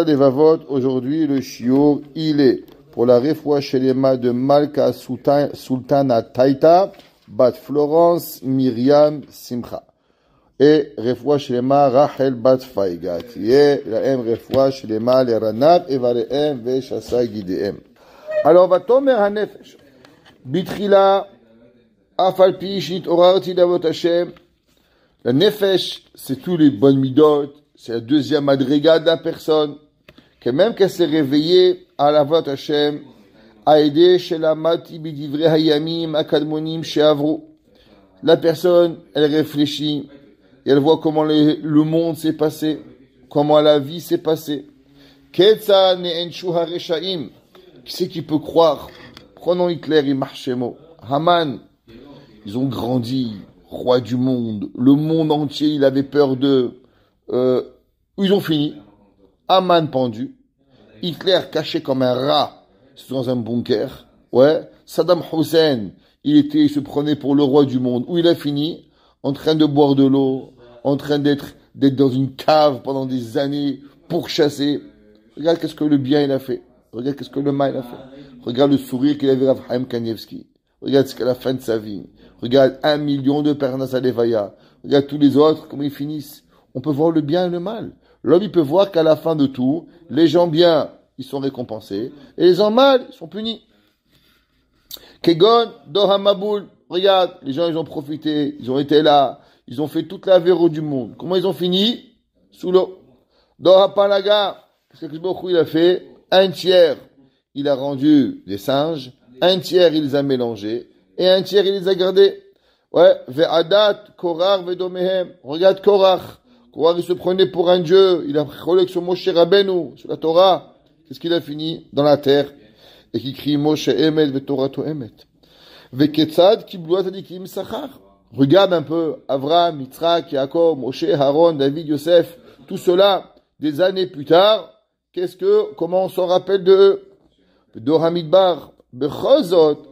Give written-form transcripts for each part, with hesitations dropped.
Levavot, aujourd'hui, le shiur, il est pour la refoua shelema de Malka Sultana Taita, Bat Florence Myriam Simcha. Et refoua shelema Rachel Bat Faiga. Tiye, la refoua shelema le Ranab, Evareem, Veshasa Gideem. Alors, va tomer hanefesh. Bitrila, Afalpi, Shnit Orarti Davot Hashem. La nefesh, c'est tous les bonnes midot. C'est la deuxième madriga de la personne, que même qu'elle s'est réveillée à la voix Hashem, a aidé chez la mati bidivre hayamim akadmonim chez Avru. La personne, elle réfléchit, et elle voit comment le monde s'est passé, comment la vie s'est passée. Ketsa ne'enshu hareshaim. Qui c'est qui peut croire? Prenons Hitler et Marchemo. Haman, ils ont grandi, roi du monde. Le monde entier, il avait peur d'eux. Ils ont fini. Haman pendu. Hitler caché comme un rat dans un bunker. Ouais. Saddam Hussein, il se prenait pour le roi du monde. Où il a fini? En train de boire de l'eau, en train d'être dans une cave pendant des années, pourchassé. Regarde qu'est-ce que le bien il a fait. Regarde qu'est-ce que le mal il a fait. Regarde le sourire qu'il avait Rav Chaim Kanievski. Regarde ce qu'à la fin de sa vie. Regarde 1 million de personnes à Levaya. Regarde tous les autres, comment ils finissent. On peut voir le bien et le mal. L'homme, il peut voir qu'à la fin de tout, les gens bien, ils sont récompensés, et les gens mal, ils sont punis. Kegon, Dohamaboul, regarde, les gens, ils ont profité, ils ont été là, ils ont fait toute la véro du monde. Comment ils ont fini? Sous l'eau. Dohapalaga, qu'est-ce que Baruch Hu, il a fait? Un tiers, il a rendu des singes, un tiers, il les a mélangés, et un tiers, il les a gardés. Ouais, Ve'adat, Korach, Vedomehem. Regarde Korach. Korach, il se prenait pour un dieu. Il a collé sur Moshe Rabbeinu, sur la Torah. Qu'est-ce qu'il a fini? Dans la terre. Et qui crie Moshe Emet, Vetorato Emet. Ve'ketzad, Kibloat Adikim Sachar. Regarde un peu. Avraham, Yitzhak, Yaakov, Moshe, Aaron, David, Yosef. Tout cela, des années plus tard. Comment on s'en rappelle de eux? Dohamidbar, Bechozot,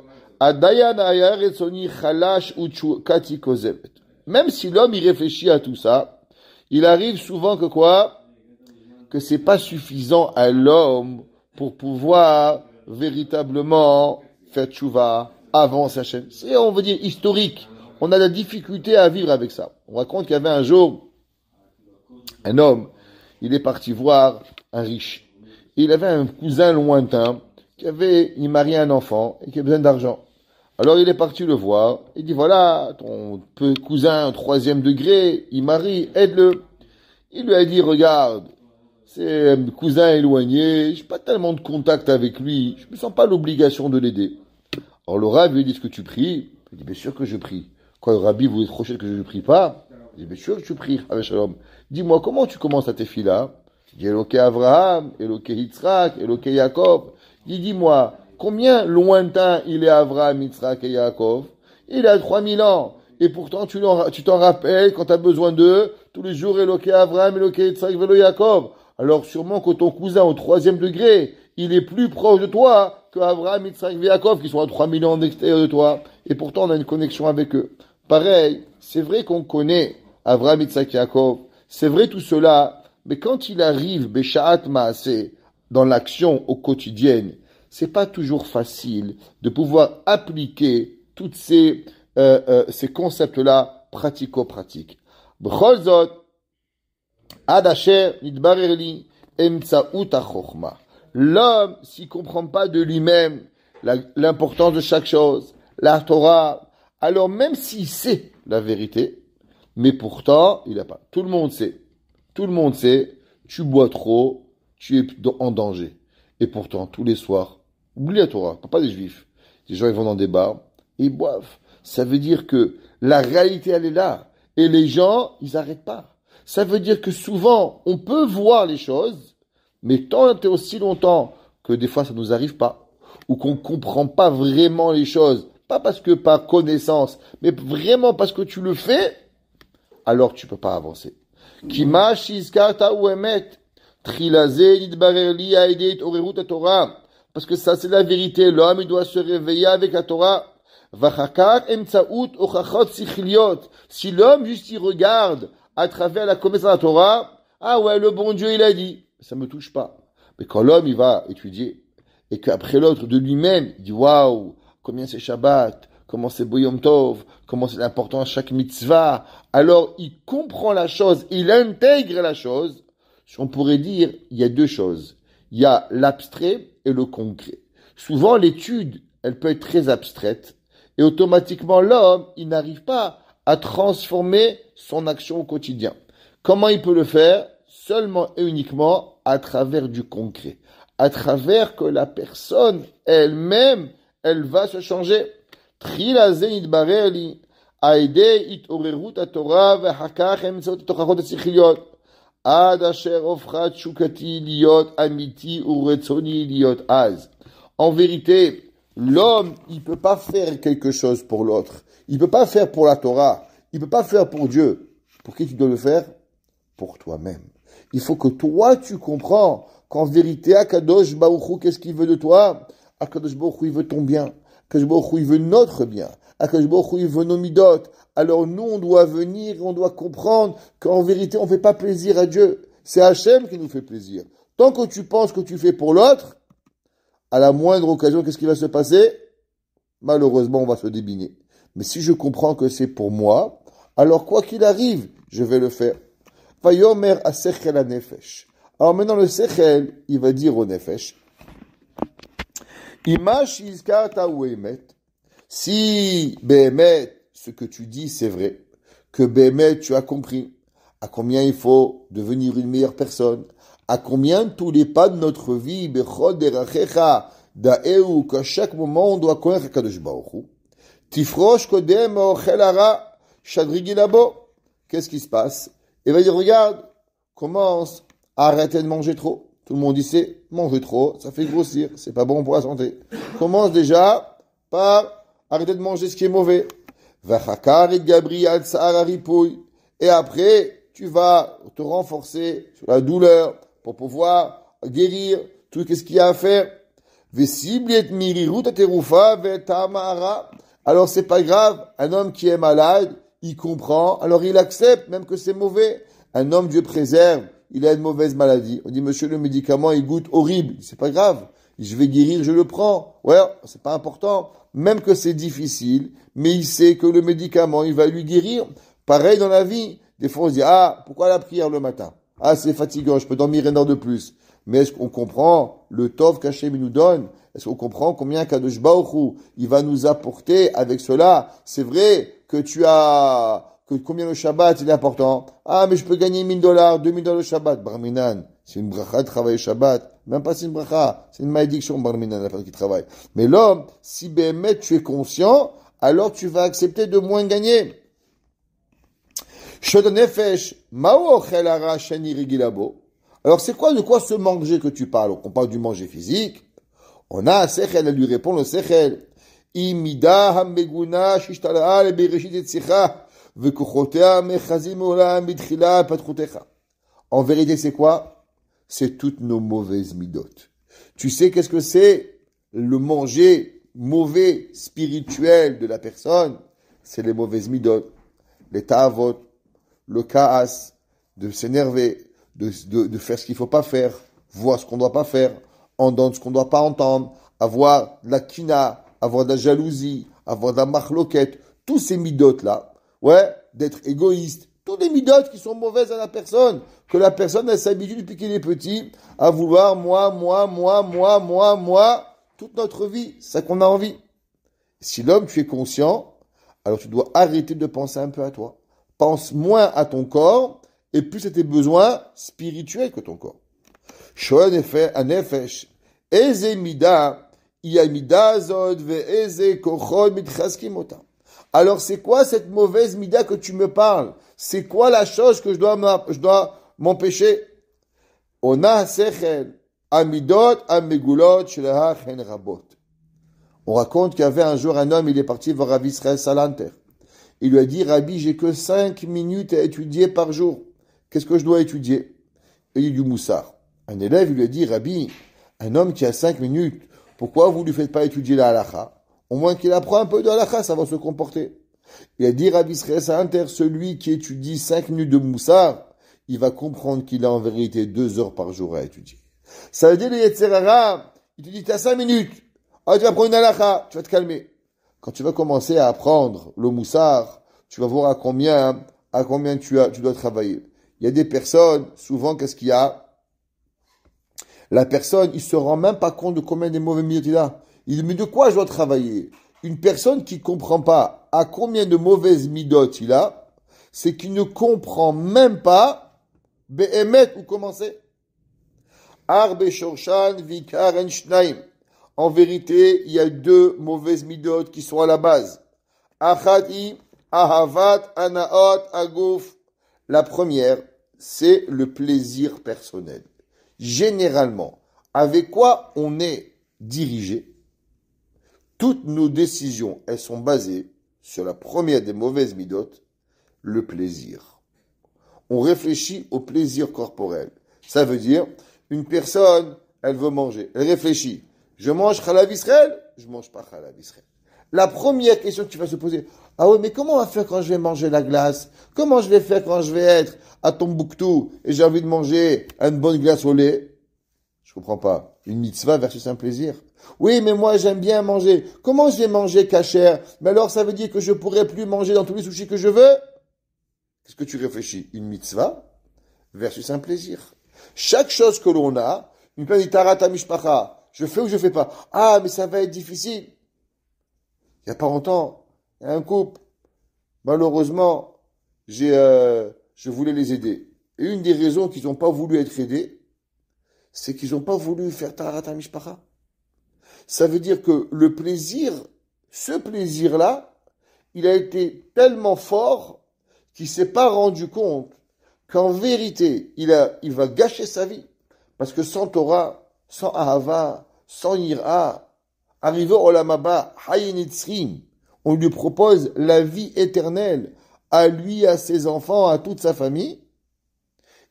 même si l'homme y réfléchit à tout ça, il arrive souvent que quoi? Que c'est pas suffisant à l'homme pour pouvoir véritablement faire tchouva, avancer Hachem. C'est, on veut dire, historique. On a la difficulté à vivre avec ça. On raconte qu'il y avait un jour un homme, il est parti voir un riche. Il avait un cousin lointain il mariait un enfant et qui a besoin d'argent. Alors il est parti le voir, il dit voilà, ton cousin 3e degré, il marie, aide-le. Il lui a dit regarde, c'est un cousin éloigné, j'ai pas tellement de contact avec lui, je me sens pas l'obligation de l'aider. Alors le Rav lui dit est-ce que tu pries? Il dit bien sûr que je prie. Quand le Rabbi vous reproche que je ne prie pas, il dit bien sûr que tu pries, avec Shalom. Dis-moi comment tu commences à tes filles-là? Il dit Eloké Avraham, Eloké Yitzhak, Eloké Yaakov. Il dit dis-moi, combien lointain il est Avraham, Yitzhak et Yaakov? Il a 3000 ans. Et pourtant, tu t'en rappelles quand tu as besoin d'eux, tous les jours, Eloké Avraham, Eloké Yitzhak, Velo Yaakov. Alors sûrement que ton cousin au 3e degré, il est plus proche de toi que Avraham, Yitzhak et Yaakov, qui sont à 3000 ans d'extérieur de toi. Et pourtant, on a une connexion avec eux. Pareil, c'est vrai qu'on connaît Avraham, Yitzhak et Yaakov. C'est vrai tout cela. Mais quand il arrive, Beshaat Maaseh, dans l'action au quotidienne, c'est pas toujours facile de pouvoir appliquer toutes ces concepts-là pratico-pratiques. B'cholzot, ad asher nitbarer li emtsaout hachokma. L'homme, s'il comprend pas de lui-même l'importance de chaque chose, la Torah, alors même s'il sait la vérité, mais pourtant, il n'a pas. Tout le monde sait. Tout le monde sait, tu bois trop, tu es en danger. Et pourtant, tous les soirs, oublie la Torah, pas des juifs. Les gens, ils vont dans des bars et ils boivent. Ça veut dire que la réalité, elle est là. Et les gens, ils n'arrêtent pas. Ça veut dire que souvent, on peut voir les choses, mais tant et aussi longtemps que des fois, ça nous arrive pas. Ou qu'on comprend pas vraiment les choses. Pas parce que par connaissance, mais vraiment parce que tu le fais, alors tu peux pas avancer. Kima shizkarta ou emet. Parce que ça, c'est la vérité. L'homme, il doit se réveiller avec la Torah. Si l'homme juste il regarde à travers la connaissance de la Torah, ah ouais, le bon Dieu, il a dit. ça me touche pas. Mais quand l'homme, il va étudier, et qu'après l'autre, de lui-même, il dit, waouh, combien c'est Shabbat, comment c'est Boyom Tov, comment c'est important à chaque mitzvah, alors il comprend la chose, il intègre la chose. On pourrait dire, il y a deux choses. Il y a l'abstrait et le concret. Souvent, l'étude, elle peut être très abstraite, et automatiquement, l'homme, il n'arrive pas à transformer son action au quotidien. Comment il peut le faire? Seulement et uniquement à travers du concret. À travers que la personne elle-même, elle va se changer. En vérité, l'homme, il peut pas faire quelque chose pour l'autre. Il peut pas faire pour la Torah. Il peut pas faire pour Dieu. Pour qui tu dois le faire? Pour toi-même. Il faut que toi, tu comprends qu'en vérité, Akadosh Baruch Hu, qu'est-ce qu'il veut de toi? Akadosh Baruch Hu, il veut ton bien. Akadosh Baruch Hu, il veut notre bien. Akadosh Baruch Hu, il veut nos midot. Alors nous, on doit venir, on doit comprendre qu'en vérité, on ne fait pas plaisir à Dieu. C'est Hachem qui nous fait plaisir. Tant que tu penses que tu fais pour l'autre, à la moindre occasion, qu'est-ce qui va se passer? Malheureusement, on va se débiner. Mais si je comprends que c'est pour moi, alors quoi qu'il arrive, je vais le faire. Vayomer asechel anefesh. Alors maintenant, le sechel, il va dire au nefesh, Imash izkarta ou emet, si behemet, ce que tu dis, c'est vrai, que behemet, tu as compris, à combien il faut devenir une meilleure personne, à combien tous les pas de notre vie, bechod derachecha, da'eu, qu'à chaque moment, on doit connaître Kadosh Baruch Hu, tifrosh kodem ochel hara, shadrigi labo. Qu'est-ce qui se passe? Il va dire, regarde, commence à arrêter de manger trop. Tout le monde dit, c'est manger trop, ça fait grossir, c'est pas bon pour la santé. Commence déjà par arrêter de manger ce qui est mauvais. Et après, tu vas te renforcer sur la douleur pour pouvoir guérir tout ce qu'il y a à faire. Alors c'est pas grave, un homme qui est malade, il comprend, alors il accepte même que c'est mauvais. Un homme, Dieu préserve, il a une mauvaise maladie. On dit, monsieur, le médicament, il goûte horrible. C'est pas grave. Je vais guérir, je le prends. Ouais, c'est pas important. Même que c'est difficile, mais il sait que le médicament, il va lui guérir. Pareil dans la vie. Des fois, on se dit, ah, pourquoi la prière le matin? Ah, c'est fatigant, je peux dormir une heure de plus. Mais est-ce qu'on comprend le tov qu'Hachem nous donne? Est-ce qu'on comprend combien Kadosh Baruch Hu, il va nous apporter avec cela? C'est vrai que combien le Shabbat il est important. Ah, mais je peux gagner $1000, $2000 le Shabbat. Barminan, c'est une bracha de travailler Shabbat. Même pas c'est une bracha, c'est une malédiction, Barminan, la personne qui travaille. Mais l'homme, si bémet tu es conscient, alors tu vas accepter de moins gagner. Alors c'est quoi, de quoi ce manger que tu parles? On parle du manger physique. On a un sechel, elle lui répond le sechel. Imida hameguna shishtala le bereshit etzicha. En vérité, c'est quoi? C'est toutes nos mauvaises midotes. Tu sais qu'est-ce que c'est le manger mauvais spirituel de la personne? C'est les mauvaises midotes, les ta'avot, le kaas, de s'énerver, de faire ce qu'il faut pas faire, voir ce qu'on doit pas faire, entendre ce qu'on doit pas entendre, avoir de la kina, avoir de la jalousie, avoir de la machloket, tous ces midotes-là. Ouais, d'être égoïste. Tous les midotes qui sont mauvaises à la personne. Que la personne, elle s'habitue depuis qu'il est petit à vouloir moi, toute notre vie. C'est ça qu'on a envie. Si l'homme, tu es conscient, alors tu dois arrêter de penser un peu à toi. Pense moins à ton corps et plus à tes besoins spirituels que ton corps. Shoel nefesh. Eze mida, yamida zod ve eze kochol mitchaskim ota. Alors c'est quoi cette mauvaise mida que tu me parles? C'est quoi la chose que je dois m'empêcher? Ona sechel amidot amegulot shelaha chen rabot. On raconte qu'il y avait un jour un homme, il est parti voir Rabbi Israël Salanter. Il lui a dit, Rabbi, j'ai que 5 minutes à étudier par jour. Qu'est-ce que je dois étudier? Et il dit du moussard. Un élève, il lui a dit, Rabbi, un homme qui a 5 minutes, pourquoi vous ne lui faites pas étudier la halakha? Au moins qu'il apprend un peu de halakha, ça va se comporter. Il a dit Rabbi Israël Salanter, celui qui étudie 5 minutes de moussard, il va comprendre qu'il a en vérité 2 heures par jour à étudier. Ça veut dire le Yetzer Hara, il te dit, t'as 5 minutes. Ah, tu vas prendre une halakha, tu vas te calmer. Quand tu vas commencer à apprendre le moussard, tu vas voir à combien tu dois travailler. Il y a des personnes, souvent, qu'est-ce qu'il y a? La personne, il se rend même pas compte de combien de mauvais minutes il a. Il dit, mais de quoi je dois travailler? Une personne qui comprend pas à combien de mauvaises midotes il a, c'est qu'il ne comprend même pas, be'emet, où commencer. Arbe shorshan vikaren shnaim. En vérité, il y a 2 mauvaises midotes qui sont à la base. Achati, ahavat, anaot, aguf. La première, c'est le plaisir personnel. Généralement, avec quoi on est dirigé, toutes nos décisions, elles sont basées sur la première des mauvaises midotes, le plaisir. On réfléchit au plaisir corporel. Ça veut dire, une personne, elle veut manger, elle réfléchit. Je mange Chalav Israël, je mange pas Chalav Israël. La première question que tu vas se poser, ah oui, mais comment on va faire quand je vais manger la glace? Comment je vais faire quand je vais être à Tombouctou et j'ai envie de manger une bonne glace au lait? Je comprends pas. Une mitzvah versus un plaisir. Oui, mais moi j'aime bien manger. Comment je vais manger kasher? Mais alors ça veut dire que je pourrais plus manger dans tous les sushis que je veux? Qu'est-ce que tu réfléchis? Une mitzvah versus un plaisir. Chaque chose que l'on a, une personne dit tarata mishpacha. Je fais ou je fais pas? Ah, mais ça va être difficile. Il n'y a pas longtemps, il y a un couple. Malheureusement, je voulais les aider. Et une des raisons qu'ils n'ont pas voulu être aidés, c'est qu'ils n'ont pas voulu faire tarata mishpacha. Ça veut dire que le plaisir, ce plaisir-là, il a été tellement fort qu'il s'est pas rendu compte qu'en vérité, il va gâcher sa vie. Parce que sans Torah, sans Ahava, sans Ira, arrivé au Lamaba, Hayenitzrim, on lui propose la vie éternelle à lui, à ses enfants, à toute sa famille.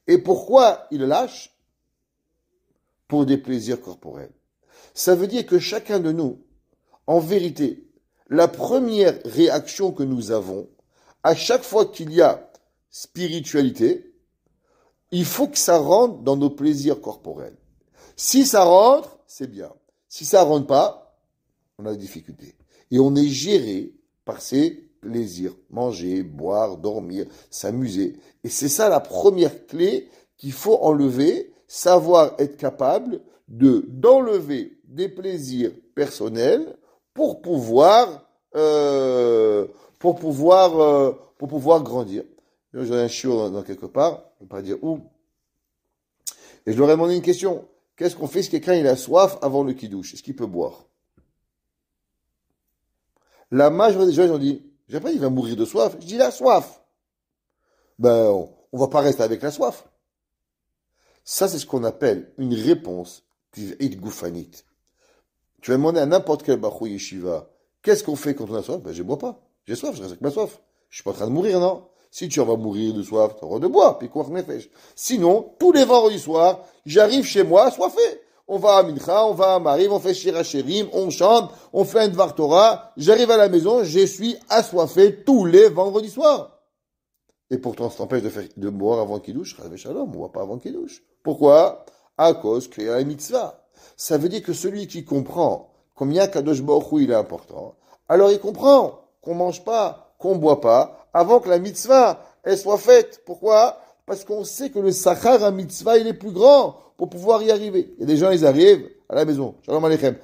Et pourquoi il lâche? Pour des plaisirs corporels. Ça veut dire que chacun de nous, en vérité, la première réaction que nous avons, à chaque fois qu'il y a spiritualité, il faut que ça rentre dans nos plaisirs corporels. Si ça rentre, c'est bien. Si ça rentre pas, on a des difficultés. Et on est géré par ces plaisirs. Manger, boire, dormir, s'amuser. Et c'est ça la première clé qu'il faut enlever, savoir être capable d'enlever des plaisirs personnels pour pouvoir grandir. J'en ai un chiot dans quelque part, je ne vais pas dire où. Et je leur ai demandé une question. Qu'est-ce qu'on fait si quelqu'un il a soif avant le kidouche? Est-ce qu'il peut boire? La majorité des gens ils ont dit, j'ai pas dit il va mourir de soif. Je dis il a soif. Ben, on va pas rester avec la soif. Ça, c'est ce qu'on appelle une réponse goufanite. Tu vas demander à n'importe quel bachou yeshiva, qu'est-ce qu'on fait quand on a soif? Ben, je bois pas. J'ai soif, je reste avec ma soif. Je suis pas en train de mourir, non? Si tu vas mourir de soif, tu auras de boire, puis quoi nefesh. Sinon, tous les vendredis soirs, j'arrive chez moi, assoiffé. On va à Mincha, on va à Mariv, on fait Shirachirim, on chante, on fait un Dvar Torah. J'arrive à la maison, je suis assoiffé tous les vendredis soirs. Et pourtant, ça t'empêche de boire avant Kiddush, Chalav Shalom, on ne boit pas avant Kiddush. Pourquoi? À cause qu'il y a la mitzvah. Ça veut dire que celui qui comprend combien Kadosh Baruch Hu il est important, alors il comprend qu'on mange pas, qu'on boit pas, avant que la mitzvah, elle soit faite. Pourquoi? Parce qu'on sait que le sachar à mitzvah, il est plus grand pour pouvoir y arriver. Il y a des gens, ils arrivent à la maison. Shalom Aleichem.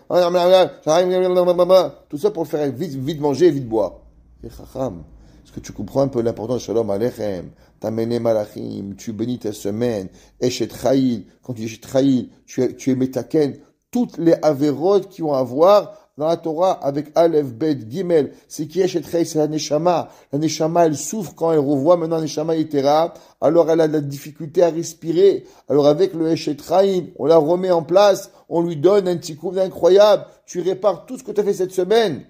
Tout ça pour faire vite manger et vite boire. Et chacham, est-ce que tu comprends un peu l'importance de Shalom Aleichem? T'as mené malachim, tu bénis ta semaine, Eshet Chayil, quand tu es Eshet Chayil, tu es Metaken, toutes les avérotes qui ont à voir dans la Torah avec Aleph, Bet, Gimel, c'est qui Eshet Chayil, c'est la Neshama. La Neshama, elle souffre quand elle revoit maintenant Neshama Yetera, alors elle a de la difficulté à respirer. Alors avec le Eshet Chayil, on la remet en place, on lui donne un petit coup incroyable, tu répares tout ce que tu as fait cette semaine.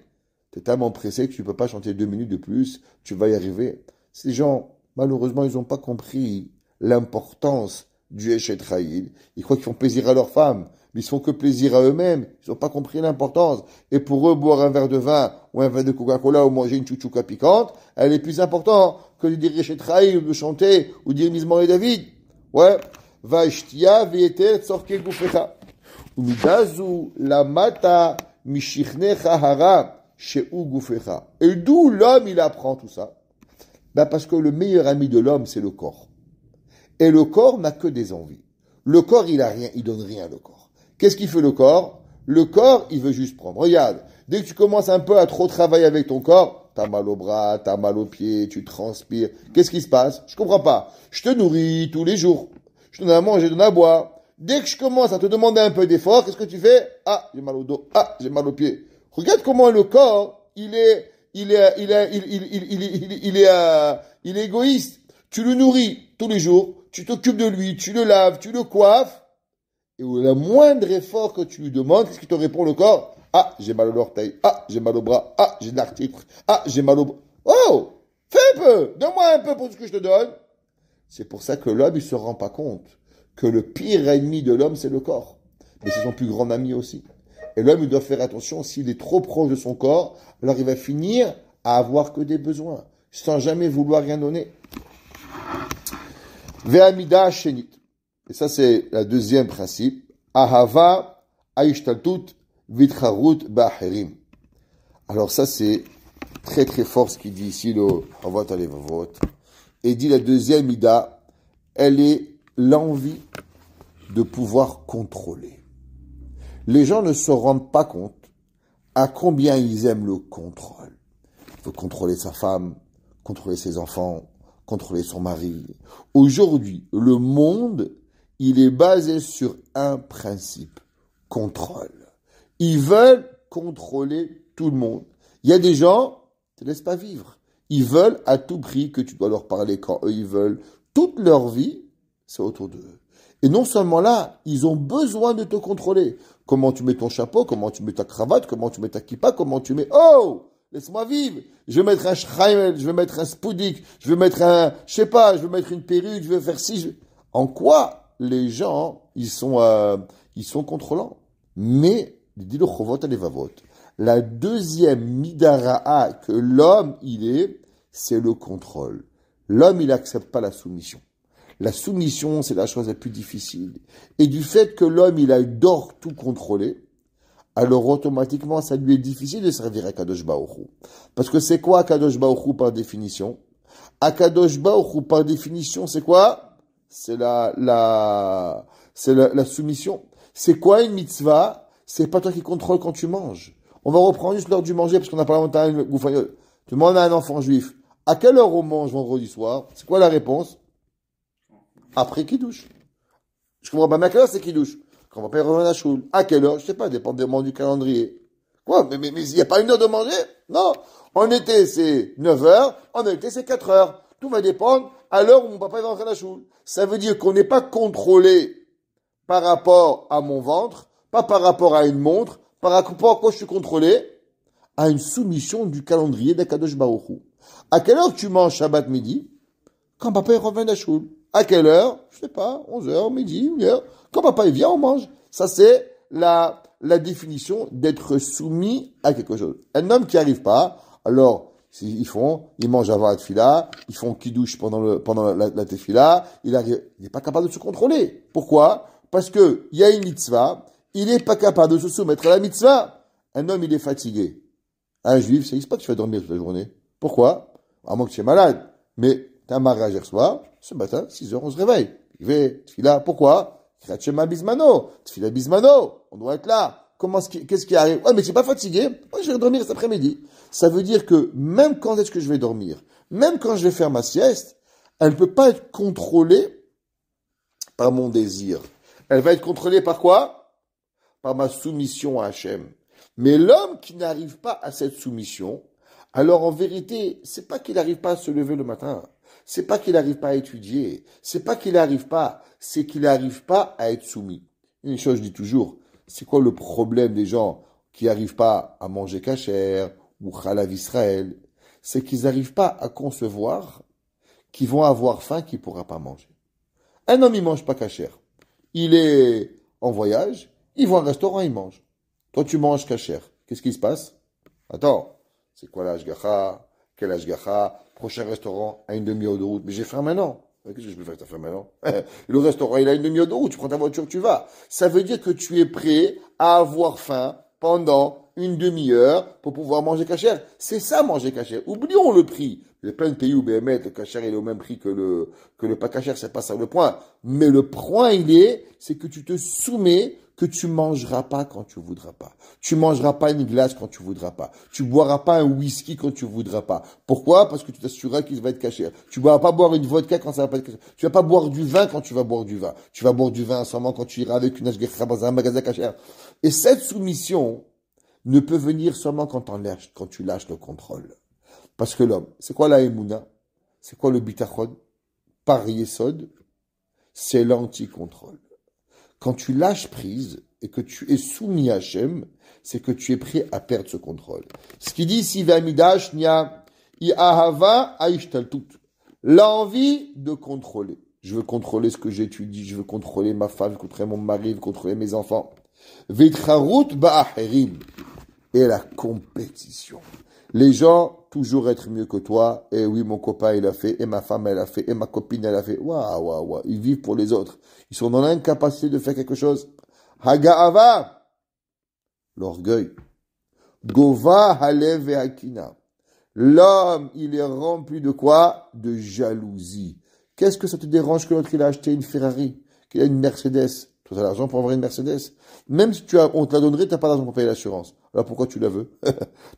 Tu es tellement pressé que tu ne peux pas chanter 2 minutes de plus, tu vas y arriver. Ces gens, malheureusement, ils n'ont pas compris l'importance du Eshet Chayil. Ils croient qu'ils font plaisir à leurs femmes. mais ils se font que plaisir à eux-mêmes. Ils n'ont pas compris l'importance. Et pour eux, boire un verre de vin ou un verre de Coca-Cola ou manger une chouchouka piquante, elle est plus importante que de dire Réchet Trahi ou de chanter ou de dire Mizmor et David. Ouais. Vaishtia vieter tzorke gufecha. Umidazu lamata mishichnecha hara sheu gufecha. Et d'où l'homme, il apprend tout ça? Ben parce que le meilleur ami de l'homme, c'est le corps. Et le corps n'a que des envies. Le corps, il a rien, il donne rien, le corps. Qu'est-ce qu'il fait le corps? Le corps, il veut juste prendre. Regarde, dès que tu commences un peu à trop travailler avec ton corps, t'as mal au bras, t'as mal aux pieds, tu transpires. Qu'est-ce qui se passe? Je comprends pas. Je te nourris tous les jours. Je te donne à manger, je te donne à boire. Dès que je commence à te demander un peu d'effort, qu'est-ce que tu fais? Ah, j'ai mal au dos. Ah, j'ai mal aux pieds. Regarde comment le corps, il est égoïste. Tu le nourris tous les jours. Tu t'occupes de lui, tu le laves, tu le coiffes. Et le moindre effort que tu lui demandes, qu'est-ce qu'il te répond le corps? Ah, j'ai mal à l'orteil. Ah, j'ai mal au bras. Ah, j'ai de l'arthrite. Ah, j'ai mal au bras. Oh! Fais un peu! Donne-moi un peu pour ce que je te donne. C'est pour ça que l'homme, il se rend pas compte que le pire ennemi de l'homme, c'est le corps. Mais c'est son plus grand ami aussi. Et l'homme, il doit faire attention, s'il est trop proche de son corps, alors il va finir à avoir que des besoins, sans jamais vouloir rien donner. Ve'amida shenit. Et ça, c'est le deuxième principe. Ahava aishtaltut vitcharut ba'acherim. Alors ça, c'est très très fort ce qu'il dit ici, le Avot Alevavot. Et dit la deuxième mida, elle est l'envie de pouvoir contrôler. Les gens ne se rendent pas compte à combien ils aiment le contrôle. Il faut contrôler sa femme, contrôler ses enfants, contrôler son mari. Aujourd'hui, le monde, il est basé sur un principe, contrôle. Ils veulent contrôler tout le monde. Il y a des gens, ne te laissent pas vivre. Ils veulent à tout prix que tu dois leur parler quand eux ils veulent. Toute leur vie, c'est autour d'eux. Et non seulement là, ils ont besoin de te contrôler. Comment tu mets ton chapeau, comment tu mets ta cravate, comment tu mets ta kippa, comment tu mets... Oh! Laisse-moi vivre. Je vais mettre un schreimel, je vais mettre un spoudik, je vais mettre un... Je sais pas, je vais mettre une perruque, je vais faire ci... En quoi les gens, ils sont contrôlants? Mais, dit le Chovot Alevavot, la deuxième midara'a que l'homme, c'est le contrôle. L'homme, il n'accepte pas la soumission. La soumission, c'est la chose la plus difficile. Et du fait que l'homme, il adore tout contrôler, alors automatiquement, ça lui est difficile de servir à Kadosh Baruch Hu. Parce que c'est quoi Kadosh Baruch Hu par définition? Akadosh Baruch Hu par définition, c'est quoi? C'est la soumission. C'est quoi une mitzvah? C'est pas toi qui contrôle quand tu manges. On va reprendre juste l'heure du manger parce qu'on n'a pas longtemps. Tu demandes à un enfant juif, à quelle heure on mange vendredi soir? C'est quoi la réponse? Après Kiddush. Je comprends pas, mais à quelle heure c'est Kiddush? Quand on va pas revenir à la choule. À quelle heure? Je sais pas, dépendamment du calendrier. Quoi? Mais il n'y a pas une heure de manger? Non. En été, c'est 9 heures. En été, c'est 4 heures. Tout va dépendre à l'heure où mon papa va rentrer à la choule. Ça veut dire qu'on n'est pas contrôlé par rapport à mon ventre, pas par rapport à une montre, par rapport à quoi je suis contrôlé, à une soumission du calendrier d'Akadosh Baruch Hu. À quelle heure tu manges Shabbat midi? Quand papa revient de la choule. À quelle heure? Je sais pas, 11 heures, midi, 1 heure. Quand papa il vient, on mange. Ça, c'est la définition d'être soumis à quelque chose. Un homme qui arrive pas, alors, ils mangent avant la tefila, ils font kidouche pendant la tefila, il n'est pas capable de se contrôler. Pourquoi? Parce que il y a une mitzvah, il n'est pas capable de se soumettre à la mitzvah. Un homme, il est fatigué. Un juif, ça ne dit pas que tu vas dormir toute la journée. Pourquoi? À moins que tu es malade. Mais t'as un mariage hier soir, ce matin, 6 heures, on se réveille. Il va, tefila, pourquoi? Kratchema bismano, tefila bismano, on doit être là. Qu'est-ce qui arrive? Ouais, mais tu n'es pas fatigué? Ouais, je vais dormir cet après-midi. Ça veut dire que même quand est-ce que je vais dormir, même quand je vais faire ma sieste, elle ne peut pas être contrôlée par mon désir. Elle va être contrôlée par quoi? Par ma soumission à Hachem. Mais l'homme qui n'arrive pas à cette soumission, alors en vérité, c'est pas qu'il n'arrive pas à se lever le matin. C'est pas qu'il n'arrive pas à étudier. C'est pas qu'il n'arrive pas. C'est qu'il n'arrive pas à être soumis. Une chose, je dis toujours, c'est quoi le problème des gens qui n'arrivent pas à manger kasher ou Chalav Israël? C'est qu'ils n'arrivent pas à concevoir qu'ils vont avoir faim, qu'ils ne pourront pas manger. Un homme, il mange pas kasher. Il est en voyage, Ils vont à un restaurant, ils mangent. Toi, tu manges kasher. Qu'est-ce qui se passe? Attends, c'est quoi l'ashgacha? Quel ashgacha? Prochain restaurant à une demi-heure de route. Mais j'ai faim maintenant. Qu'est-ce que je peux faire que t'as faim maintenant? Le restaurant, il a une demi-heure de route. Tu prends ta voiture, tu vas. Ça veut dire que tu es prêt à avoir faim pendant une demi-heure pour pouvoir manger kasher. C'est ça, manger kasher. Oublions le prix. Il y a plein de pays où BMF, le kasher, il est au même prix que le pas kasher. C'est pas ça le point. Mais le point, c'est que tu te soumets que tu mangeras pas quand tu voudras pas. Tu mangeras pas une glace quand tu voudras pas. Tu boiras pas un whisky quand tu voudras pas. Pourquoi? Parce que tu t'assureras qu'il va être caché. Tu vas pas boire une vodka quand ça va pas être caché. Tu vas pas boire du vin quand tu vas boire du vin. Tu vas boire du vin seulement quand tu iras avec une ashgacha dans un magasin caché. Et cette soumission ne peut venir seulement quand tu lâches le contrôle. Parce que l'homme, c'est quoi la émouna? C'est quoi le bitachon? Par Yesod, c'est l'anti-contrôle. Quand tu lâches prise et que tu es soumis à Hachem, c'est que tu es prêt à perdre ce contrôle. Ce qui dit ici, Vamidash, Nia, Ihava, Aishtaltut. L'envie de contrôler. Je veux contrôler ce que j'étudie, je veux contrôler ma femme, je veux contrôler mon mari, je veux contrôler mes enfants. Vitrarut ba'aherim. Et la compétition. Les gens, toujours être mieux que toi. Et oui, mon copain, il a fait. Et ma femme, elle a fait. Et ma copine, elle a fait. Waouh, waouh, waouh. Ils vivent pour les autres. Ils sont dans l'incapacité de faire quelque chose. Haga'ava. L'orgueil. Gova, halev et hakina. L'homme, il est rempli de quoi? De jalousie. Qu'est-ce que ça te dérange que l'autre, il a acheté une Ferrari, qu'il a une Mercedes? Toi, tu as l'argent pour avoir une Mercedes. Même si on te la donnerait, tu n'as pas l'argent pour payer l'assurance. Alors pourquoi tu la veux? Tu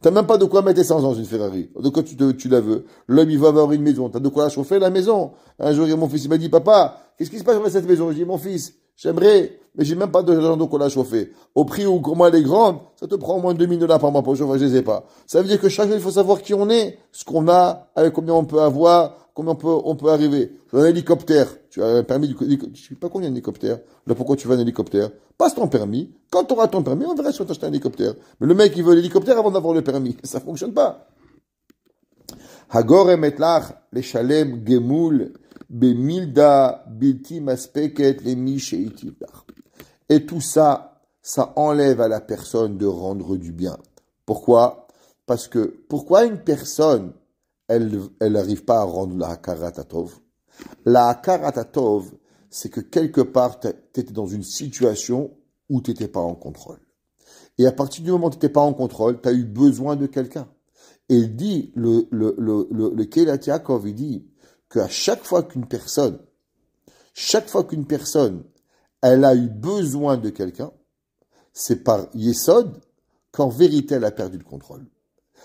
n'as même pas de quoi mettre essence dans une Ferrari. De quoi tu la veux? L'homme, il va avoir une maison. Tu as de quoi la chauffer, la maison. Un jour, mon fils, il m'a dit, papa, qu'est-ce qui se passe dans cette maison? Je dis, mon fils, j'aimerais, mais j'ai même pas de quoi la chauffer. Au prix où, comment elle est grande, ça te prend au moins 2 000 $ par mois pour chauffer, je les ai pas. Ça veut dire que chaque jour, il faut savoir qui on est, ce qu'on a, avec combien on peut avoir, combien on peut arriver. Tu as un hélicoptère. Tu as un permis je sais pas combien d'hélicoptères. Là, pourquoi tu veux un hélicoptère? Passe ton permis. Quand tu auras ton permis, on verra si on t'achète un hélicoptère. Mais le mec, il veut l'hélicoptère avant d'avoir le permis. Ça fonctionne pas. Hagor emetlach, les shalem, gemoul, bemilda, bilti maspeket, les micheitivdach. Et tout ça, ça enlève à la personne de rendre du bien. Pourquoi? Parce que, pourquoi une personne, elle n'arrive pas à rendre la hakarat-atov? La hakarat-atov, c'est que quelque part, tu étais dans une situation où tu n'étais pas en contrôle. Et à partir du moment où tu n'étais pas en contrôle, tu as eu besoin de quelqu'un. Et il dit, le Keilat Yaakov, il dit qu'à chaque fois qu'une personne, elle a eu besoin de quelqu'un, c'est par Yesod qu'en vérité, elle a perdu le contrôle.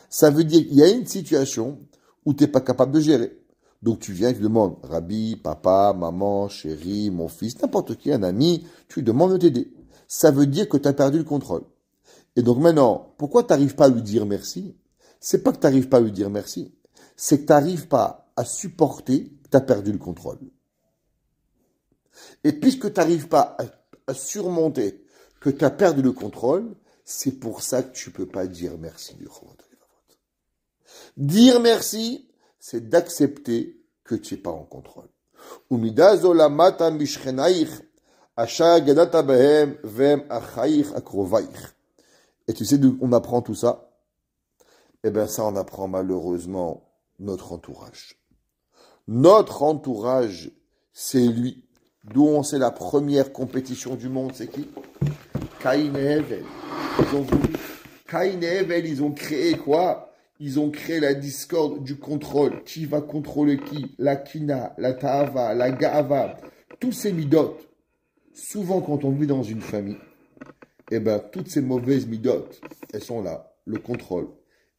Ça veut dire qu'il y a une situation où tu n'es pas capable de gérer. Donc tu viens, tu demandes, Rabbi, papa, maman, chérie, mon fils, n'importe qui, un ami, tu lui demandes de t'aider. Ça veut dire que tu as perdu le contrôle. Et donc maintenant, pourquoi tu n'arrives pas à lui dire merci? C'est pas que tu n'arrives pas à lui dire merci, c'est que tu n'arrives pas à supporter que tu as perdu le contrôle. Et puisque tu n'arrives pas à surmonter que tu as perdu le contrôle, c'est pour ça que tu ne peux pas dire merci. Dire merci, c'est d'accepter que tu n'es pas en contrôle. Et tu sais d'où on apprend tout ça? Eh bien ça, on apprend malheureusement notre entourage. Notre entourage, c'est lui. D'où on sait la première compétition du monde, c'est qui? Caïn et Hevel. Caïn et Hevel, ils ont créé quoi? Ils ont créé la discorde du contrôle. Qui va contrôler qui? La kina, la ta'ava, la ga'ava. Tous ces midotes. Souvent, quand on vit dans une famille, eh ben, toutes ces mauvaises midotes, elles sont là. Le contrôle.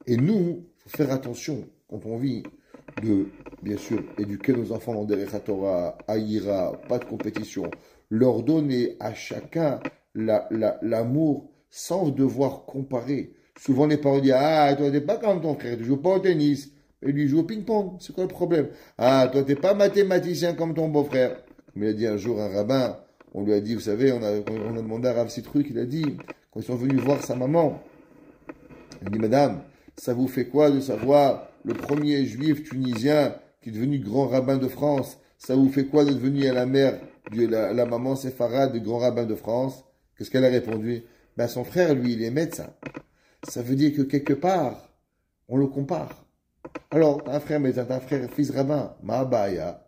Et nous, il faut faire attention quand on vit de, bien sûr, éduquer nos enfants dans des Torah, Aïra, pas de compétition, leur donner à chacun l'amour sans devoir comparer. Souvent, les parents disent, ah, toi, t'es pas comme ton frère, tu joues pas au tennis, et lui, il joue au ping-pong, c'est quoi le problème? Ah, toi, t'es pas mathématicien comme ton beau-frère. Comme il a dit un jour un rabbin, on lui a dit, vous savez, on a demandé à Rav Citruc, il a dit, quand ils sont venus voir sa maman, il dit, madame, ça vous fait quoi de savoir le premier juif tunisien qui est devenu grand rabbin de France? Ça vous fait quoi de devenir la mère, la maman séfarade du grand rabbin de France? Qu'est-ce qu'elle a répondu? Ben, son frère, lui, il est médecin. Ça veut dire que quelque part, on le compare. Alors, t'as un frère médecin, t'as un frère fils rabbin, Ma'abaya.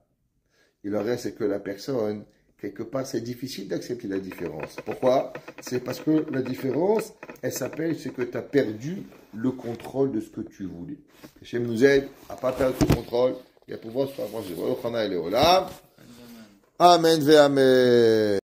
Il en reste que la personne, quelque part, c'est difficile d'accepter la différence. Pourquoi? C'est parce que la différence, elle s'appelle, c'est que tu as perdu le contrôle de ce que tu voulais. Hachem nous aide à ne pas perdre ce contrôle et à pouvoir se rapprocher. Amen ve amen.